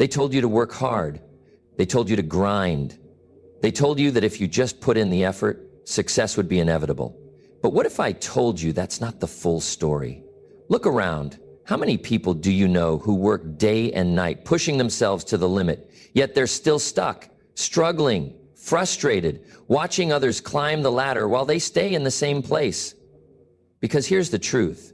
They told you to work hard. They told you to grind. They told you that if you just put in the effort, success would be inevitable. But what if I told you that's not the full story? Look around. How many people do you know who work day and night, pushing themselves to the limit, yet they're still stuck, struggling, frustrated, watching others climb the ladder while they stay in the same place? Because here's the truth.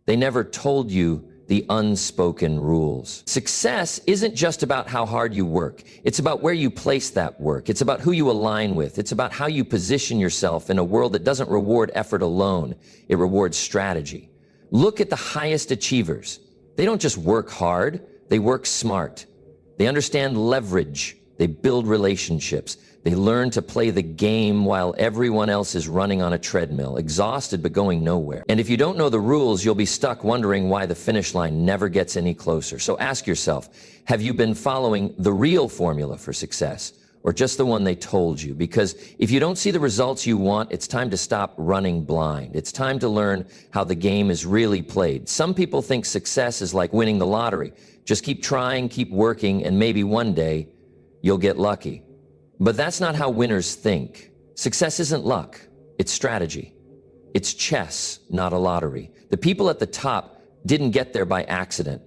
They never told you the unspoken rules. Success isn't just about how hard you work. It's about where you place that work. It's about who you align with. It's about how you position yourself in a world that doesn't reward effort alone. It rewards strategy. Look at the highest achievers. They don't just work hard, they work smart. They understand leverage. They build relationships. They learn to play the game while everyone else is running on a treadmill, exhausted but going nowhere. And if you don't know the rules, you'll be stuck wondering why the finish line never gets any closer. So ask yourself, have you been following the real formula for success, or just the one they told you? Because if you don't see the results you want, it's time to stop running blind. It's time to learn how the game is really played. Some people think success is like winning the lottery. Just keep trying, keep working, and maybe one day you'll get lucky. But that's not how winners think. Success isn't luck, it's strategy. It's chess, not a lottery. The people at the top didn't get there by accident.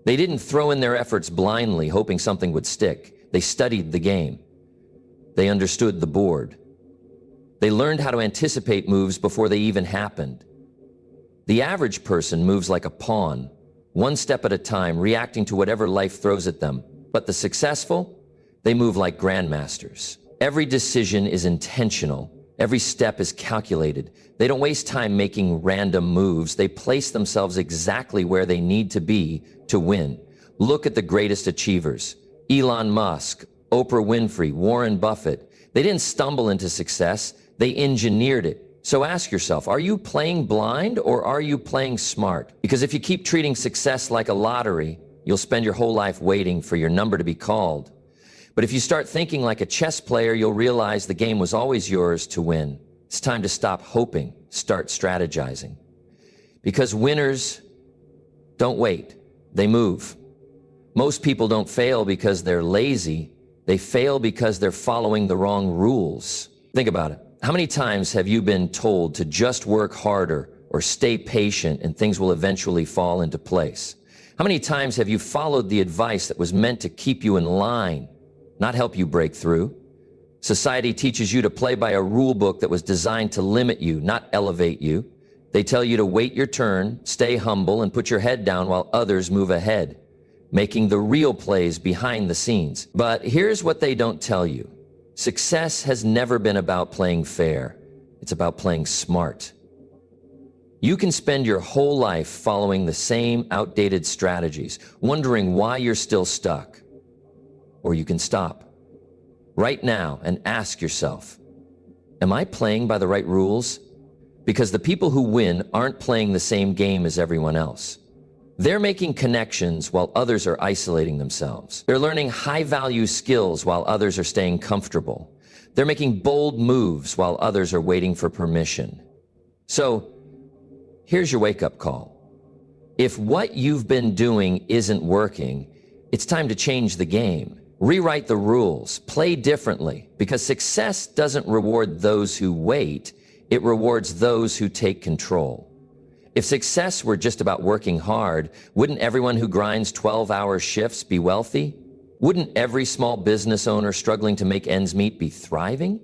They didn't throw in their efforts blindly, hoping something would stick. They studied the game. They understood the board. They learned how to anticipate moves before they even happened. The average person moves like a pawn, one step at a time, reacting to whatever life throws at them. But the successful, they move like grandmasters. Every decision is intentional. Every step is calculated. They don't waste time making random moves. They place themselves exactly where they need to be to win. Look at the greatest achievers. Elon Musk, Oprah Winfrey, Warren Buffett. They didn't stumble into success. They engineered it. So ask yourself, are you playing blind or are you playing smart? Because if you keep treating success like a lottery, you'll spend your whole life waiting for your number to be called. But if you start thinking like a chess player, you'll realize the game was always yours to win. It's time to stop hoping, start strategizing. Because winners don't wait, they move. Most people don't fail because they're lazy. They fail because they're following the wrong rules. Think about it. How many times have you been told to just work harder or stay patient and things will eventually fall into place? How many times have you followed the advice that was meant to keep you in line, not help you break through? Society teaches you to play by a rule book that was designed to limit you, not elevate you. They tell you to wait your turn, stay humble, and put your head down while others move ahead, making the real plays behind the scenes. But here's what they don't tell you. Success has never been about playing fair. It's about playing smart. You can spend your whole life following the same outdated strategies, wondering why you're still stuck. Or you can stop right now and ask yourself, am I playing by the right rules? Because the people who win aren't playing the same game as everyone else. They're making connections while others are isolating themselves. They're learning high-value skills while others are staying comfortable. They're making bold moves while others are waiting for permission. So, here's your wake-up call. If what you've been doing isn't working, it's time to change the game. Rewrite the rules, play differently, because success doesn't reward those who wait, it rewards those who take control. If success were just about working hard, wouldn't everyone who grinds 12-hour shifts be wealthy? Wouldn't every small business owner struggling to make ends meet be thriving?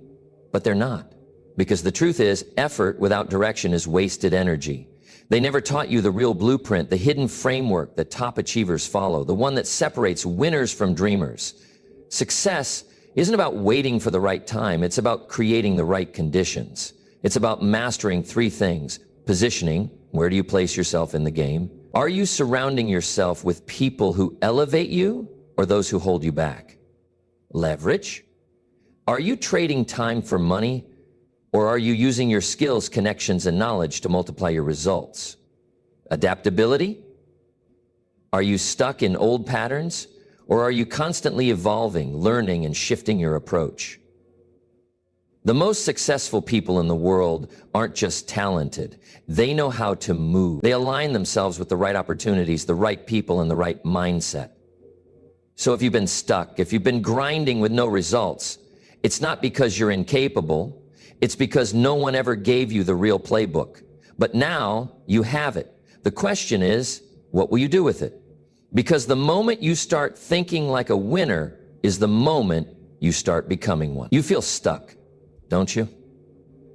But they're not, because the truth is, effort without direction is wasted energy. They never taught you the real blueprint, the hidden framework that top achievers follow, the one that separates winners from dreamers. Success isn't about waiting for the right time. It's about creating the right conditions. It's about mastering three things. Positioning, where do you place yourself in the game? Are you surrounding yourself with people who elevate you or those who hold you back? Leverage. Are you trading time for money, or are you using your skills, connections, and knowledge to multiply your results? Adaptability. Are you stuck in old patterns, or are you constantly evolving, learning, and shifting your approach? The most successful people in the world aren't just talented. They know how to move. They align themselves with the right opportunities, the right people, and the right mindset. So if you've been stuck, if you've been grinding with no results, it's not because you're incapable. It's because no one ever gave you the real playbook. But now you have it. The question is, what will you do with it? Because the moment you start thinking like a winner is the moment you start becoming one. You feel stuck, don't you?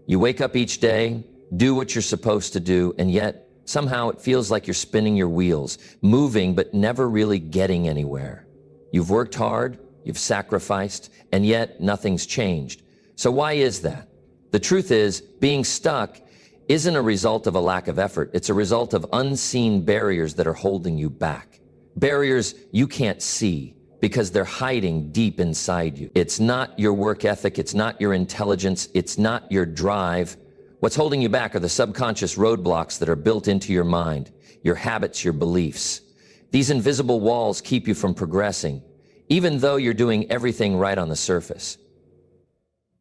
You wake up each day, do what you're supposed to do, and yet somehow it feels like you're spinning your wheels, moving but never really getting anywhere. You've worked hard, you've sacrificed, and yet nothing's changed. So why is that? The truth is, being stuck isn't a result of a lack of effort. It's a result of unseen barriers that are holding you back. Barriers you can't see because they're hiding deep inside you. It's not your work ethic. It's not your intelligence. It's not your drive. What's holding you back are the subconscious roadblocks that are built into your mind, your habits, your beliefs. These invisible walls keep you from progressing, even though you're doing everything right on the surface.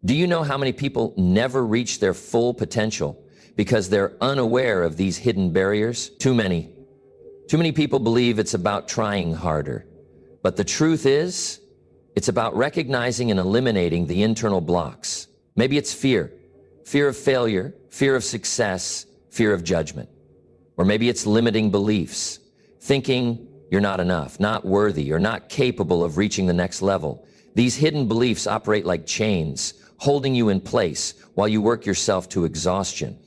Do you know how many people never reach their full potential because they're unaware of these hidden barriers? Too many. Too many people believe it's about trying harder. But the truth is, it's about recognizing and eliminating the internal blocks. Maybe it's fear of failure, fear of success, fear of judgment. Or maybe it's limiting beliefs, thinking you're not enough, not worthy, or not capable of reaching the next level. These hidden beliefs operate like chains, holding you in place while you work yourself to exhaustion.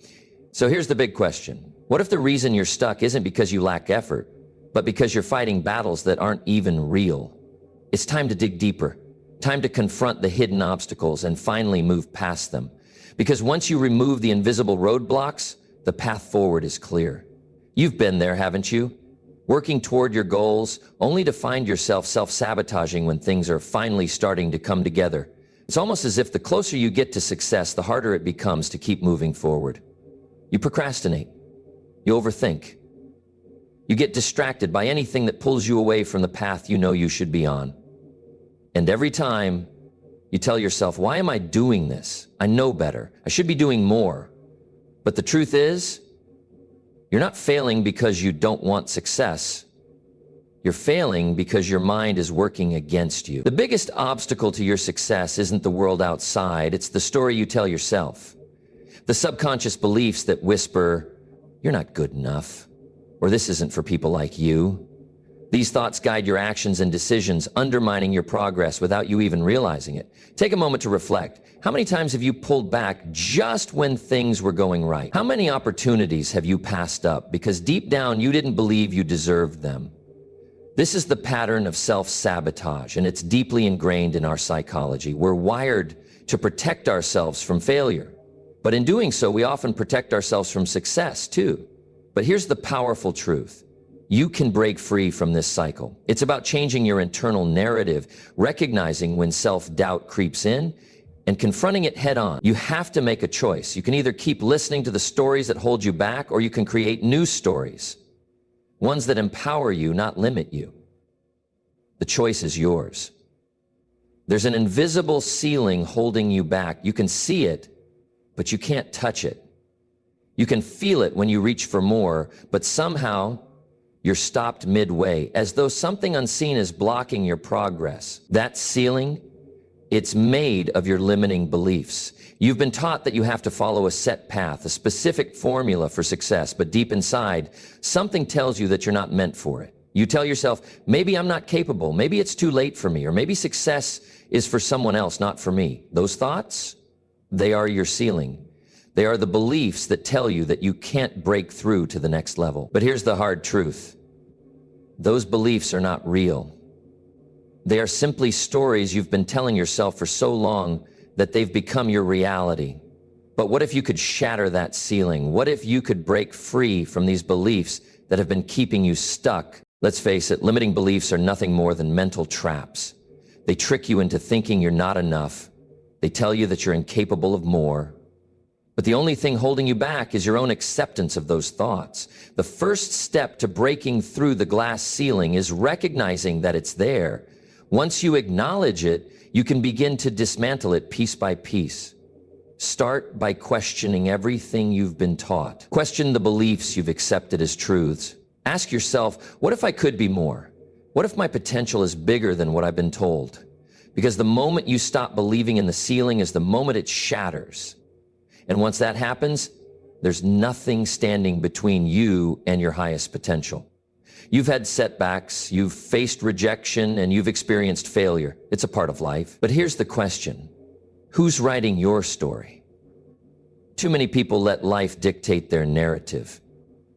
So here's the big question. What if the reason you're stuck isn't because you lack effort, but because you're fighting battles that aren't even real? It's time to dig deeper, time to confront the hidden obstacles and finally move past them. Because once you remove the invisible roadblocks, the path forward is clear. You've been there, haven't you? Working toward your goals, only to find yourself self-sabotaging when things are finally starting to come together. It's almost as if the closer you get to success, the harder it becomes to keep moving forward. You procrastinate. You overthink. You get distracted by anything that pulls you away from the path you know you should be on. And every time, you tell yourself, why am I doing this? I know better. I should be doing more. But the truth is, you're not failing because you don't want success. You're failing because your mind is working against you. The biggest obstacle to your success isn't the world outside. It's the story you tell yourself. The subconscious beliefs that whisper, you're not good enough, or this isn't for people like you. These thoughts guide your actions and decisions, undermining your progress without you even realizing it. Take a moment to reflect. How many times have you pulled back just when things were going right? How many opportunities have you passed up because deep down you didn't believe you deserved them? This is the pattern of self-sabotage, and it's deeply ingrained in our psychology. We're wired to protect ourselves from failure. But in doing so, we often protect ourselves from success too. But here's the powerful truth. You can break free from this cycle. It's about changing your internal narrative, recognizing when self-doubt creeps in, and confronting it head on. You have to make a choice. You can either keep listening to the stories that hold you back, or you can create new stories, ones that empower you, not limit you. The choice is yours. There's an invisible ceiling holding you back. You can see it, but you can't touch it. You can feel it when you reach for more, but somehow you're stopped midway, as though something unseen is blocking your progress. That ceiling, it's made of your limiting beliefs. You've been taught that you have to follow a set path, a specific formula for success, but deep inside, something tells you that you're not meant for it. You tell yourself, maybe I'm not capable, maybe it's too late for me, or maybe success is for someone else, not for me. Those thoughts, they are your ceiling. They are the beliefs that tell you that you can't break through to the next level. But here's the hard truth. Those beliefs are not real. They are simply stories you've been telling yourself for so long that they've become your reality. But what if you could shatter that ceiling? What if you could break free from these beliefs that have been keeping you stuck? Let's face it, limiting beliefs are nothing more than mental traps. They trick you into thinking you're not enough. They tell you that you're incapable of more. But the only thing holding you back is your own acceptance of those thoughts. The first step to breaking through the glass ceiling is recognizing that it's there. Once you acknowledge it, you can begin to dismantle it piece by piece. Start by questioning everything you've been taught. Question the beliefs you've accepted as truths. Ask yourself, what if I could be more? What if my potential is bigger than what I've been told? Because the moment you stop believing in the ceiling is the moment it shatters. And once that happens, there's nothing standing between you and your highest potential. You've had setbacks, you've faced rejection, and you've experienced failure. It's a part of life. But here's the question. Who's writing your story? Too many people let life dictate their narrative.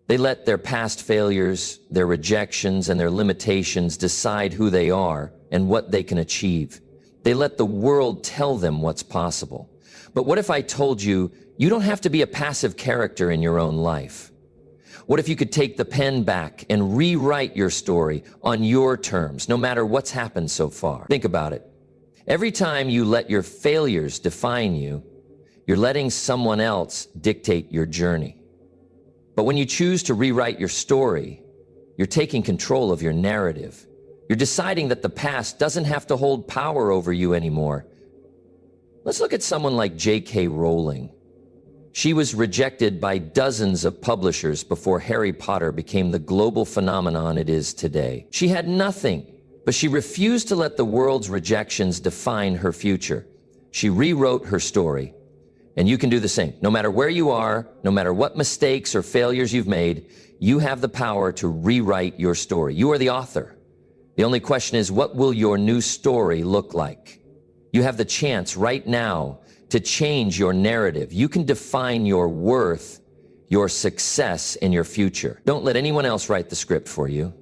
They let their past failures, their rejections, and their limitations decide who they are and what they can achieve. They let the world tell them what's possible. But what if I told you, you don't have to be a passive character in your own life? What if you could take the pen back and rewrite your story on your terms, no matter what's happened so far? Think about it. Every time you let your failures define you, you're letting someone else dictate your journey. But when you choose to rewrite your story, you're taking control of your narrative. You're deciding that the past doesn't have to hold power over you anymore. Let's look at someone like J.K. Rowling. She was rejected by dozens of publishers before Harry Potter became the global phenomenon it is today. She had nothing, but she refused to let the world's rejections define her future. She rewrote her story. And you can do the same. No matter where you are, no matter what mistakes or failures you've made, you have the power to rewrite your story. You are the author. The only question is, what will your new story look like? You have the chance right now to change your narrative. You can define your worth, your success, and your future. Don't let anyone else write the script for you.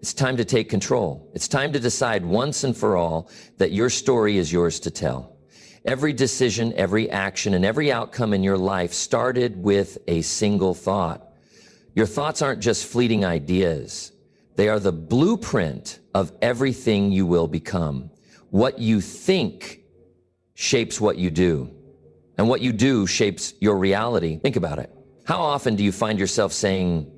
It's time to take control. It's time to decide once and for all that your story is yours to tell. Every decision, every action, and every outcome in your life started with a single thought. Your thoughts aren't just fleeting ideas. They are the blueprint of everything you will become. What you think shapes what you do, and what you do shapes your reality. Think about it. How often do you find yourself saying,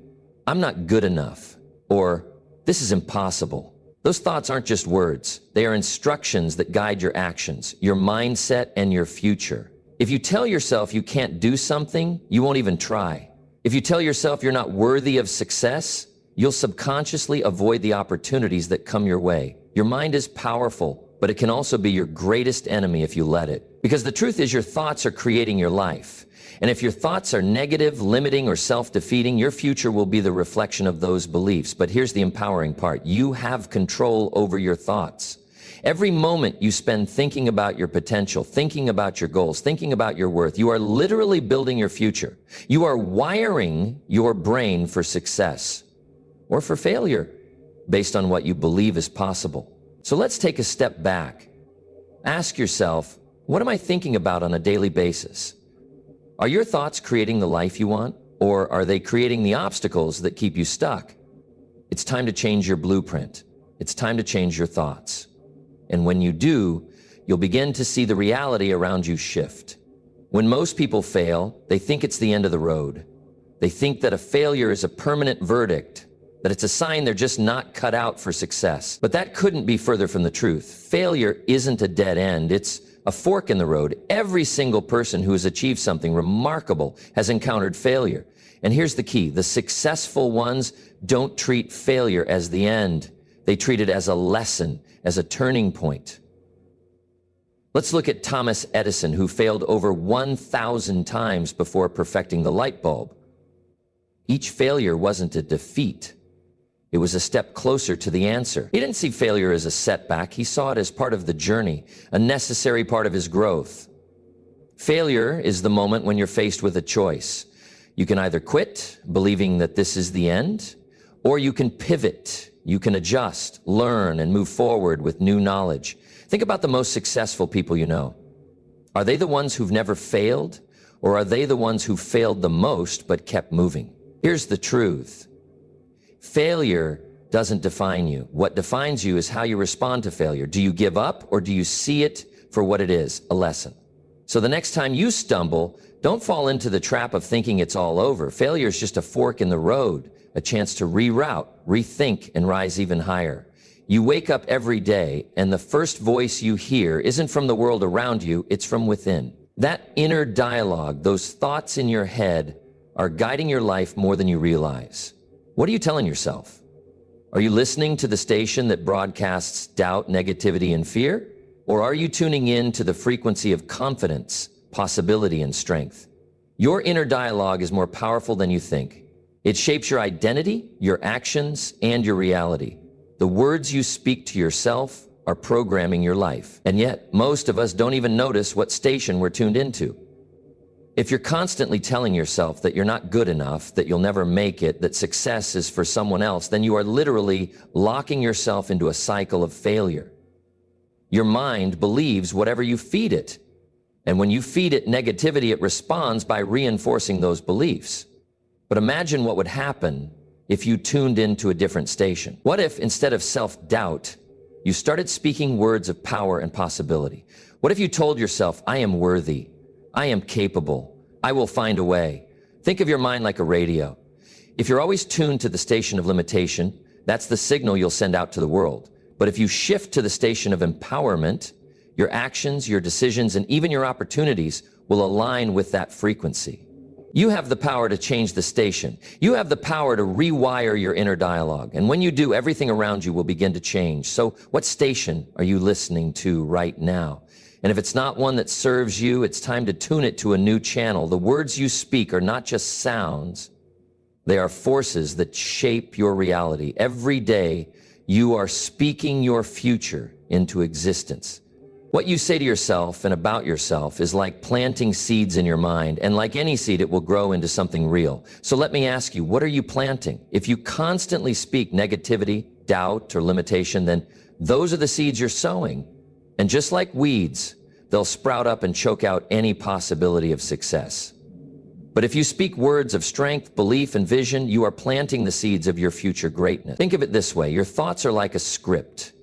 "I'm not good enough," or "This is impossible"? Those thoughts aren't just words. They are instructions that guide your actions, your mindset, and your future. If you tell yourself you can't do something, you won't even try. If you tell yourself you're not worthy of success, you'll subconsciously avoid the opportunities that come your way. Your mind is powerful, but it can also be your greatest enemy if you let it. Because the truth is, your thoughts are creating your life. And if your thoughts are negative, limiting, or self-defeating, your future will be the reflection of those beliefs. But here's the empowering part. You have control over your thoughts. Every moment you spend thinking about your potential, thinking about your goals, thinking about your worth, you are literally building your future. You are wiring your brain for success or for failure based on what you believe is possible. So let's take a step back. Ask yourself, what am I thinking about on a daily basis? Are your thoughts creating the life you want, or are they creating the obstacles that keep you stuck? It's time to change your blueprint. It's time to change your thoughts. And when you do, you'll begin to see the reality around you shift. When most people fail, they think it's the end of the road. They think that a failure is a permanent verdict, that it's a sign they're just not cut out for success. But that couldn't be further from the truth. Failure isn't a dead end. It's a fork in the road. Every single person who has achieved something remarkable has encountered failure. And here's the key. The successful ones don't treat failure as the end. They treat it as a lesson, as a turning point. Let's look at Thomas Edison, who failed over 1,000 times before perfecting the light bulb. Each failure wasn't a defeat. It was a step closer to the answer. He didn't see failure as a setback. He saw it as part of the journey, a necessary part of his growth. Failure is the moment when you're faced with a choice. You can either quit, believing that this is the end, or you can pivot. You can adjust, learn, and move forward with new knowledge. Think about the most successful people you know. Are they the ones who've never failed, or are they the ones who failed the most but kept moving? Here's the truth. Failure doesn't define you. What defines you is how you respond to failure. Do you give up, or do you see it for what it is, a lesson? So the next time you stumble, don't fall into the trap of thinking it's all over. Failure is just a fork in the road, a chance to reroute, rethink, and rise even higher. You wake up every day, and the first voice you hear isn't from the world around you, it's from within. That inner dialogue, those thoughts in your head, are guiding your life more than you realize. What are you telling yourself? Are you listening to the station that broadcasts doubt, negativity, and fear? Or are you tuning in to the frequency of confidence, possibility, and strength? Your inner dialogue is more powerful than you think. It shapes your identity, your actions, and your reality. The words you speak to yourself are programming your life. And yet, most of us don't even notice what station we're tuned into. If you're constantly telling yourself that you're not good enough, that you'll never make it, that success is for someone else, then you are literally locking yourself into a cycle of failure. Your mind believes whatever you feed it. And when you feed it negativity, it responds by reinforcing those beliefs. But imagine what would happen if you tuned into a different station. What if, instead of self-doubt, you started speaking words of power and possibility? What if you told yourself, I am worthy, I am capable, I will find a way? Think of your mind like a radio. If you're always tuned to the station of limitation, that's the signal you'll send out to the world. But if you shift to the station of empowerment, your actions, your decisions, and even your opportunities will align with that frequency. You have the power to change the station. You have the power to rewire your inner dialogue. And when you do, everything around you will begin to change. So what station are you listening to right now? And if it's not one that serves you, it's time to tune it to a new channel. The words you speak are not just sounds. They are forces that shape your reality. Every day, you are speaking your future into existence. What you say to yourself and about yourself is like planting seeds in your mind, and like any seed, it will grow into something real. So let me ask you, what are you planting? If you constantly speak negativity, doubt, or limitation, then those are the seeds you're sowing. And just like weeds, they'll sprout up and choke out any possibility of success. But if you speak words of strength, belief, and vision, you are planting the seeds of your future greatness. Think of it this way: your thoughts are like a script,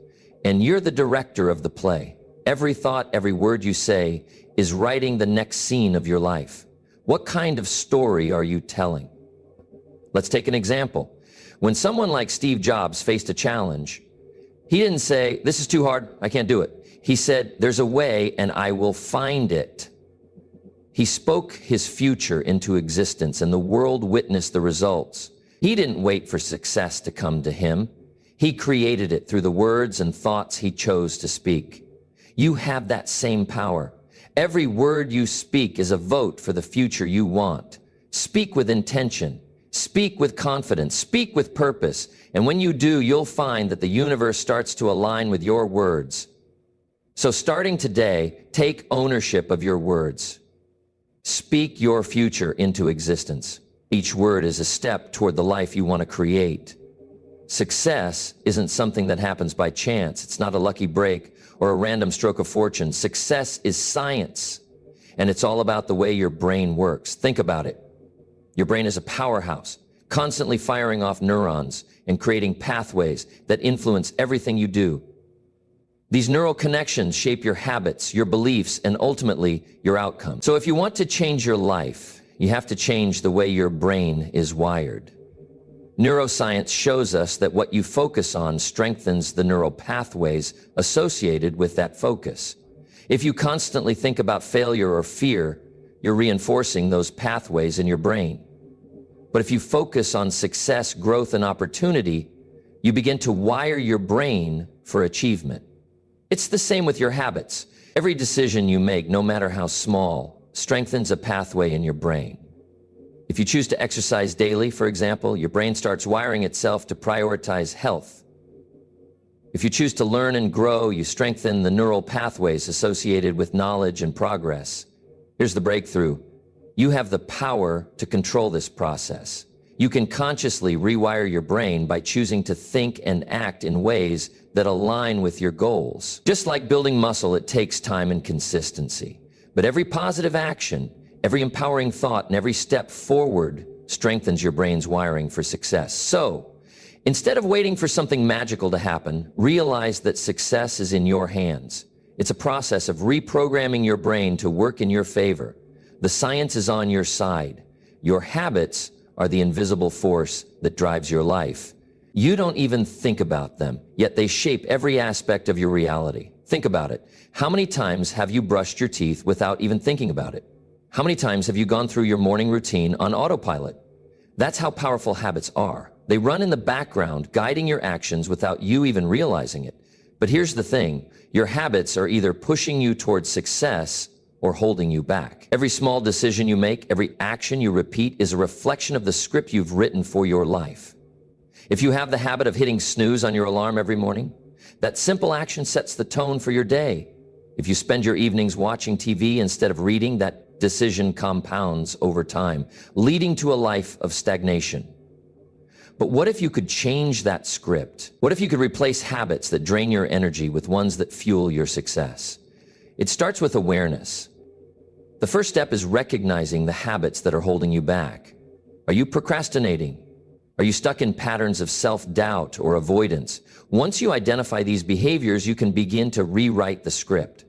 and you're the director of the play. Every thought, every word you say is writing the next scene of your life. What kind of story are you telling? Let's take an example. When someone like Steve Jobs faced a challenge, he didn't say, "This is too hard, I can't do it." He said, "There's a way and I will find it." He spoke his future into existence, and the world witnessed the results. He didn't wait for success to come to him. He created it through the words and thoughts he chose to speak. You have that same power. Every word you speak is a vote for the future you want. Speak with intention. Speak with confidence. Speak with purpose. And when you do, you'll find that the universe starts to align with your words. So starting today, take ownership of your words. Speak your future into existence. Each word is a step toward the life you want to create. Success isn't something that happens by chance. It's not a lucky break or a random stroke of fortune. Success is science, and it's all about the way your brain works. Think about it. Your brain is a powerhouse, constantly firing off neurons and creating pathways that influence everything you do. These neural connections shape your habits, your beliefs, and ultimately your outcomes. So if you want to change your life, you have to change the way your brain is wired. Neuroscience shows us that what you focus on strengthens the neural pathways associated with that focus. If you constantly think about failure or fear, you're reinforcing those pathways in your brain. But if you focus on success, growth, and opportunity, you begin to wire your brain for achievement. It's the same with your habits. Every decision you make, no matter how small, strengthens a pathway in your brain. If you choose to exercise daily, for example, your brain starts wiring itself to prioritize health. If you choose to learn and grow, you strengthen the neural pathways associated with knowledge and progress. Here's the breakthrough. You have the power to control this process. You can consciously rewire your brain by choosing to think and act in ways that align with your goals. Just like building muscle, it takes time and consistency. But every positive action, every empowering thought, and every step forward strengthens your brain's wiring for success. So, instead of waiting for something magical to happen, realize that success is in your hands. It's a process of reprogramming your brain to work in your favor. The science is on your side. Your habits are the invisible force that drives your life. You don't even think about them, yet they shape every aspect of your reality. Think about it. How many times have you brushed your teeth without even thinking about it? How many times have you gone through your morning routine on autopilot? That's how powerful habits are. They run in the background, guiding your actions without you even realizing it. But here's the thing, your habits are either pushing you towards success or holding you back. Every small decision you make, every action you repeat is a reflection of the script you've written for your life. If you have the habit of hitting snooze on your alarm every morning, that simple action sets the tone for your day. If you spend your evenings watching TV instead of reading, that decision compounds over time, leading to a life of stagnation. But what if you could change that script? What if you could replace habits that drain your energy with ones that fuel your success? It starts with awareness. The first step is recognizing the habits that are holding you back. Are you procrastinating? Are you stuck in patterns of self-doubt or avoidance? Once you identify these behaviors, you can begin to rewrite the script.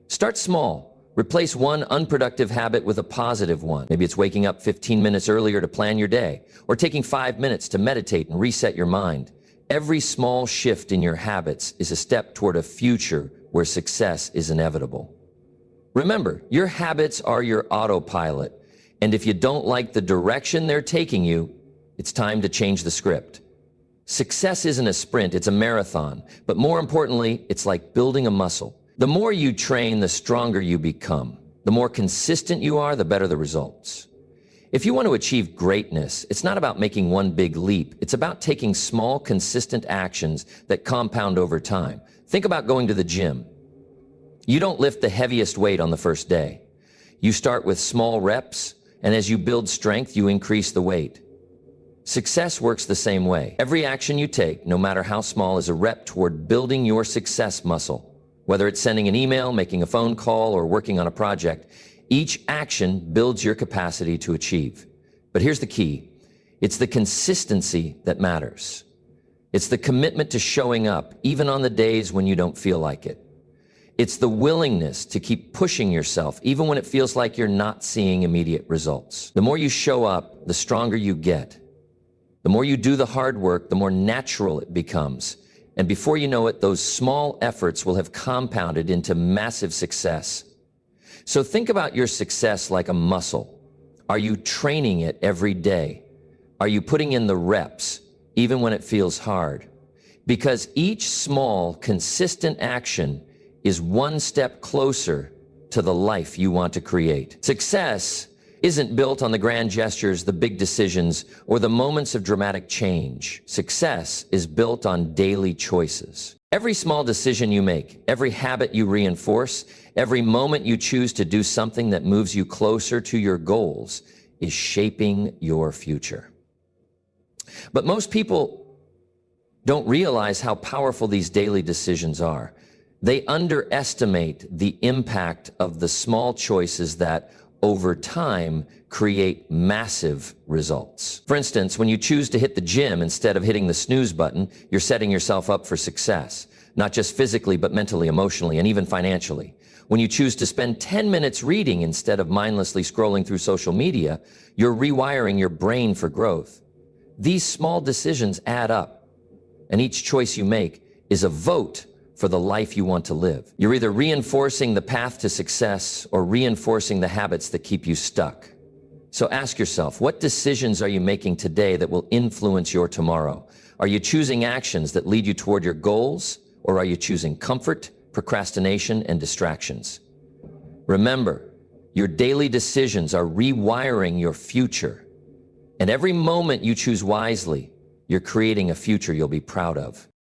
Start small. Replace one unproductive habit with a positive one. Maybe it's waking up 15 minutes earlier to plan your day, or taking 5 minutes to meditate and reset your mind. Every small shift in your habits is a step toward a future where success is inevitable. Remember, your habits are your autopilot, and if you don't like the direction they're taking you, it's time to change the script. Success isn't a sprint, it's a marathon, but more importantly, it's like building a muscle. The more you train, the stronger you become. The more consistent you are, the better the results. If you want to achieve greatness, it's not about making one big leap. It's about taking small, consistent actions that compound over time. Think about going to the gym. You don't lift the heaviest weight on the first day. You start with small reps, and as you build strength, you increase the weight. Success works the same way. Every action you take, no matter how small, is a rep toward building your success muscle. Whether it's sending an email, making a phone call, or working on a project, each action builds your capacity to achieve. But here's the key. It's the consistency that matters. It's the commitment to showing up, even on the days when you don't feel like it. It's the willingness to keep pushing yourself, even when it feels like you're not seeing immediate results. The more you show up, the stronger you get. The more you do the hard work, the more natural it becomes. And before you know it, those small efforts will have compounded into massive success. So think about your success like a muscle. Are you training it every day? Are you putting in the reps, even when it feels hard? Because each small, consistent action is one step closer to the life you want to create. Success isn't built on the grand gestures, the big decisions, or the moments of dramatic change. Success is built on daily choices. Every small decision you make, every habit you reinforce, every moment you choose to do something that moves you closer to your goals is shaping your future. But most people don't realize how powerful these daily decisions are. They underestimate the impact of the small choices that over time, create massive results. For instance, when you choose to hit the gym instead of hitting the snooze button, you're setting yourself up for success, not just physically, but mentally, emotionally, and even financially. When you choose to spend 10 minutes reading instead of mindlessly scrolling through social media, you're rewiring your brain for growth. These small decisions add up, and each choice you make is a vote for the life you want to live. You're either reinforcing the path to success or reinforcing the habits that keep you stuck. So ask yourself, what decisions are you making today that will influence your tomorrow? Are you choosing actions that lead you toward your goals, or are you choosing comfort, procrastination, and distractions? Remember, your daily decisions are rewiring your future. And every moment you choose wisely, you're creating a future you'll be proud of.